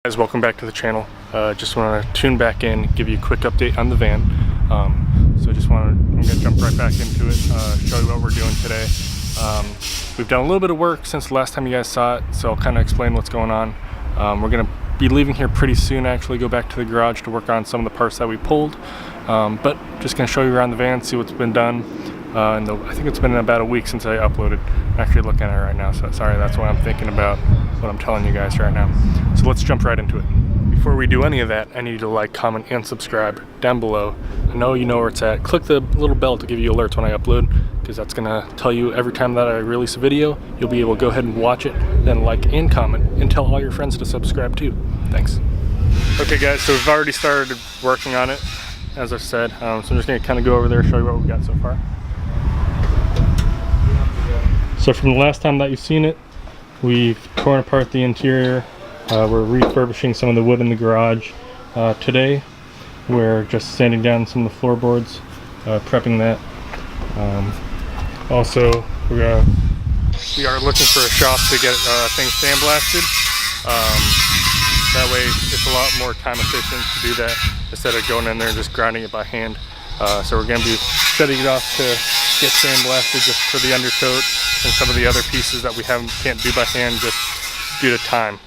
Guys, welcome back to the channel. Just want to tune back in, give you a quick update on the van. So I'm going to jump right back into it, show you what we're doing today. We've done a little bit of work since the last time you guys saw it, so I'll kind of explain what's going on. We're going to be leaving here pretty soon, actually go back to the garage to work on some of the parts that we pulled. But just going to show you around the van, see what's been done. I think it's been about a week since I uploaded. I'm actually looking at it right now, so sorry, that's why I'm thinking about what I'm telling you guys right now. So let's jump right into it. Before we do any of that, I need you to like, comment, and subscribe down below. I know you know where it's at. Click the little bell to give you alerts when I upload, because that's gonna tell you every time that I release a video. You'll be able to go ahead and watch it, then like and comment, and tell all your friends to subscribe too. Thanks. Okay guys, so we've already started working on it, as I said. So I'm just gonna kind of go over there, show you what we've got so far. So from the last time that you've seen it, we've torn apart the interior. We're refurbishing some of the wood in the garage. Today, we're just sanding down some of the floorboards, prepping that. Also, we are looking for a shop to get things sandblasted. That way, it's a lot more time efficient to do that instead of going in there and just grinding it by hand. So we're going to be setting it off to get sandblasted just for the undercoat and some of the other pieces that we can't do by hand just due to time.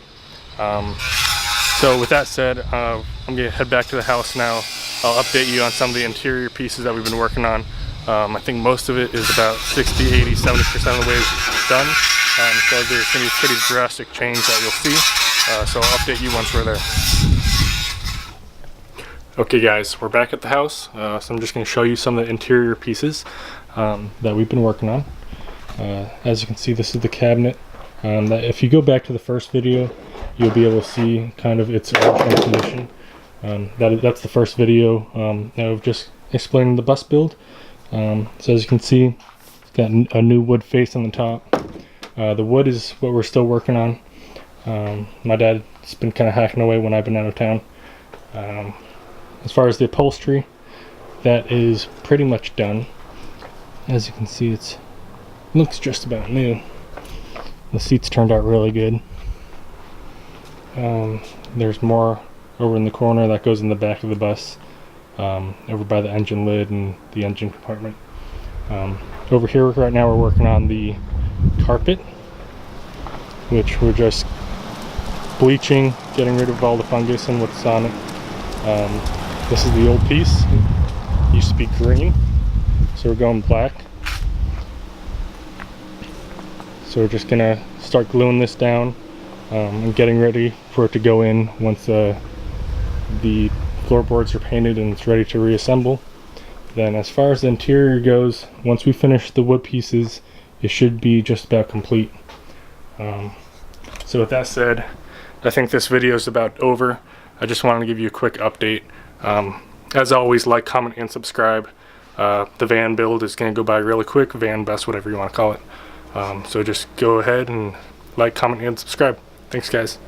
So with that said, I'm gonna head back to the house now. I'll update you on some of the interior pieces that we've been working on. I think most of it is about 60, 80, 70% of the way done. So there's gonna be a pretty drastic change that you'll see. So I'll update you once we're there. Okay guys, we're back at the house. So I'm just gonna show you some of the interior pieces that we've been working on. As you can see, this is the cabinet. That if you go back to the first video, you'll be able to see kind of its original condition. That's the first video of just explaining the bus build. So as you can see, it's got a new wood face on the top. The wood is what we're still working on. My dad's been kind of hacking away when I've been out of town. As far as the upholstery, that is pretty much done. As you can see, it looks just about new. The seats turned out really good. There's more over in the corner that goes in the back of the bus, over by the engine lid and the engine compartment. Over here right now we're working on the carpet, which we're just bleaching, getting rid of all the fungus and what's on it. This is the old piece. It used to be green, so we're going black. So we're just gonna start gluing this down and getting ready for it to go in once the floorboards are painted and it's ready to reassemble. Then as far as the interior goes, once we finish the wood pieces, it should be just about complete. So with that said, I think this video is about over. I just wanted to give you a quick update. As always, like, comment, and subscribe. The van build is going to go by really quick. Van bus, whatever you want to call it. So just go ahead and like, comment, and subscribe. Thanks guys.